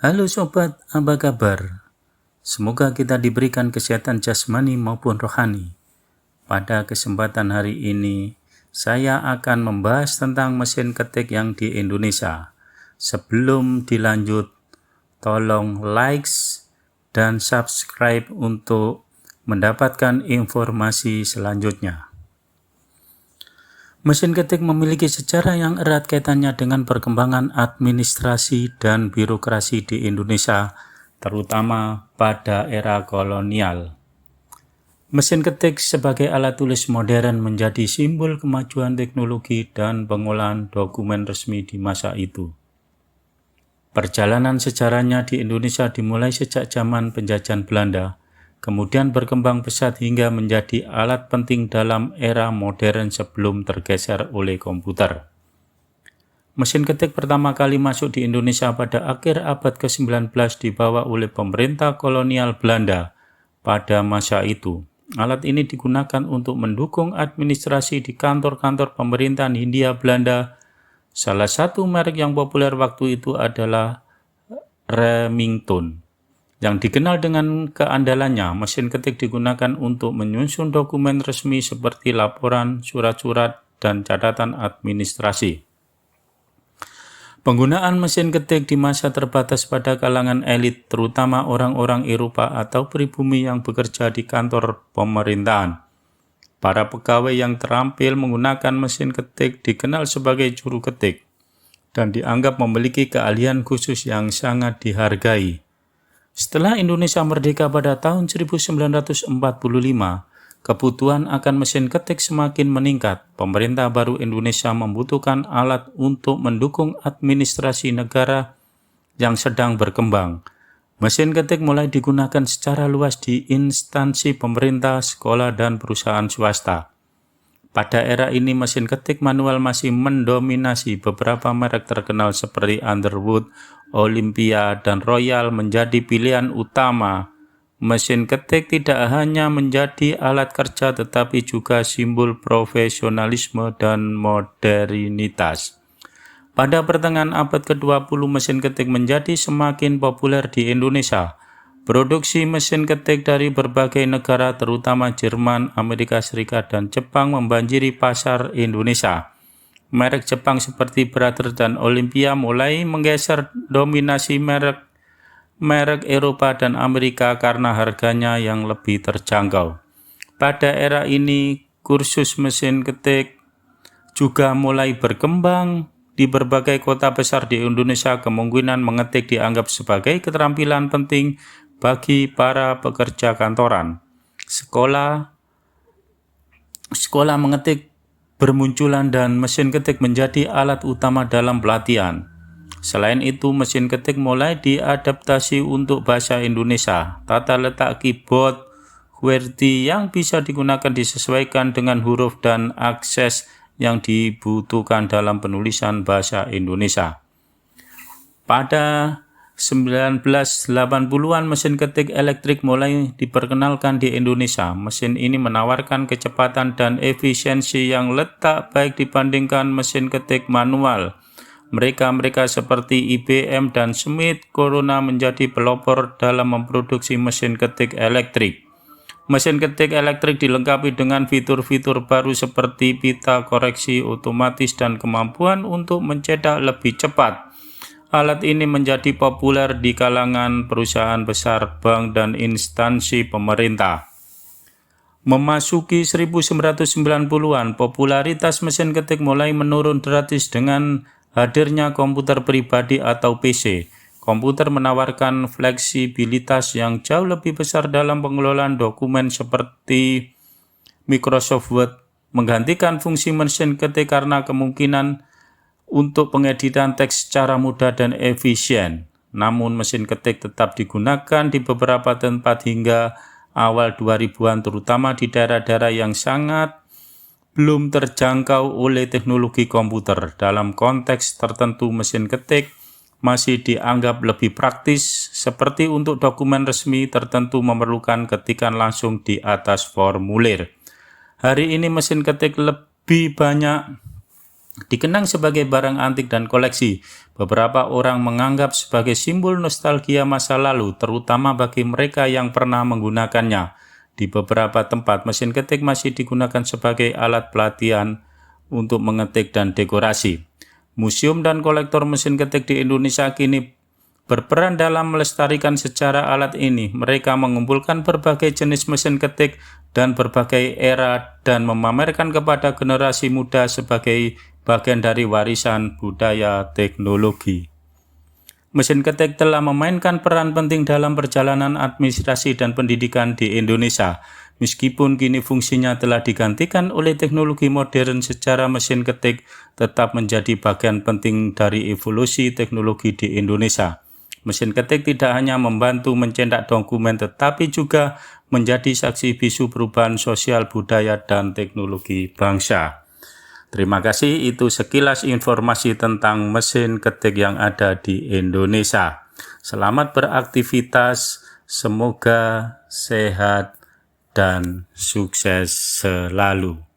Halo sobat, apa kabar? Semoga kita diberikan kesehatan jasmani maupun rohani. Pada kesempatan hari ini, saya akan membahas tentang mesin ketik yang di Indonesia. Sebelum dilanjut, tolong likes dan subscribe untuk mendapatkan informasi selanjutnya. Mesin ketik memiliki sejarah yang erat kaitannya dengan perkembangan administrasi dan birokrasi di Indonesia, terutama pada era kolonial. Mesin ketik sebagai alat tulis modern menjadi simbol kemajuan teknologi dan pengolahan dokumen resmi di masa itu. Perjalanan sejarahnya di Indonesia dimulai sejak zaman penjajahan Belanda, kemudian berkembang pesat hingga menjadi alat penting dalam era modern sebelum tergeser oleh komputer. Mesin ketik pertama kali masuk di Indonesia pada akhir abad ke-19 dibawa oleh pemerintah kolonial Belanda pada masa itu. Alat ini digunakan untuk mendukung administrasi di kantor-kantor pemerintahan Hindia Belanda. Salah satu merek yang populer waktu itu adalah Remington. Yang dikenal dengan keandalannya, mesin ketik digunakan untuk menyusun dokumen resmi seperti laporan, surat-surat, dan catatan administrasi. Penggunaan mesin ketik di masa terbatas pada kalangan elit, terutama orang-orang Eropa atau pribumi yang bekerja di kantor pemerintahan. Para pegawai yang terampil menggunakan mesin ketik dikenal sebagai juru ketik dan dianggap memiliki keahlian khusus yang sangat dihargai. Setelah Indonesia merdeka pada tahun 1945, kebutuhan akan mesin ketik semakin meningkat. Pemerintah baru Indonesia membutuhkan alat untuk mendukung administrasi negara yang sedang berkembang. Mesin ketik mulai digunakan secara luas di instansi pemerintah, sekolah, dan perusahaan swasta. Pada era ini, mesin ketik manual masih mendominasi. Beberapa merek terkenal seperti Underwood, Olympia, dan Royal menjadi pilihan utama. Mesin ketik tidak hanya menjadi alat kerja tetapi juga simbol profesionalisme dan modernitas. Pada pertengahan abad ke-20, mesin ketik menjadi semakin populer di Indonesia. Produksi mesin ketik dari berbagai negara terutama Jerman, Amerika Serikat, dan Jepang membanjiri pasar Indonesia. Merek Jepang seperti Brother dan Olympia mulai menggeser dominasi merek Eropa dan Amerika karena harganya yang lebih terjangkau. Pada era ini, kursus mesin ketik juga mulai berkembang. Di berbagai kota besar di Indonesia, kemungkinan mengetik dianggap sebagai keterampilan penting bagi para pekerja kantoran. Sekolah mengetik bermunculan dan mesin ketik menjadi alat utama dalam pelatihan. Selain itu, mesin ketik mulai diadaptasi untuk bahasa Indonesia. Tata letak keyboard QWERTY yang bisa digunakan disesuaikan dengan huruf dan akses yang dibutuhkan dalam penulisan bahasa Indonesia. Pada 1980-an, mesin ketik elektrik mulai diperkenalkan di Indonesia. Mesin ini menawarkan kecepatan dan efisiensi yang letak baik dibandingkan mesin ketik manual. Mereka seperti IBM dan Smith Corona menjadi pelopor dalam memproduksi mesin ketik elektrik. Mesin ketik elektrik dilengkapi dengan fitur-fitur baru seperti pita koreksi otomatis dan kemampuan untuk mencetak lebih cepat. Alat ini menjadi populer di kalangan perusahaan besar, bank, dan instansi pemerintah. Memasuki 1990-an, popularitas mesin ketik mulai menurun drastis dengan hadirnya komputer pribadi atau PC. Komputer menawarkan fleksibilitas yang jauh lebih besar dalam pengelolaan dokumen seperti Microsoft Word, menggantikan fungsi mesin ketik karena kemungkinan untuk pengeditan teks secara mudah dan efisien. Namun mesin ketik tetap digunakan di beberapa tempat hingga awal 2000-an, terutama di daerah-daerah yang sangat belum terjangkau oleh teknologi komputer. Dalam konteks tertentu, mesin ketik masih dianggap lebih praktis, seperti untuk dokumen resmi tertentu memerlukan ketikan langsung di atas formulir. Hari ini mesin ketik lebih banyak Dikenang sebagai barang antik dan koleksi, beberapa orang menganggap sebagai simbol nostalgia masa lalu, terutama bagi mereka yang pernah menggunakannya. Di beberapa tempat, mesin ketik masih digunakan sebagai alat pelatihan untuk mengetik dan dekorasi. Museum dan kolektor mesin ketik di Indonesia kini berperan dalam melestarikan sejarah alat ini. Mereka mengumpulkan berbagai jenis mesin ketik dan berbagai era dan memamerkan kepada generasi muda sebagai bagian dari warisan budaya teknologi. Mesin ketik telah memainkan peran penting dalam perjalanan administrasi dan pendidikan di Indonesia. Meskipun kini fungsinya telah digantikan oleh teknologi modern, secara mesin ketik tetap menjadi bagian penting dari evolusi teknologi di Indonesia. Mesin ketik tidak hanya membantu mencetak dokumen, tetapi juga menjadi saksi bisu perubahan sosial, budaya, dan teknologi bangsa. Terima kasih, itu sekilas informasi tentang mesin ketik yang ada di Indonesia. Selamat beraktivitas, semoga sehat dan sukses selalu.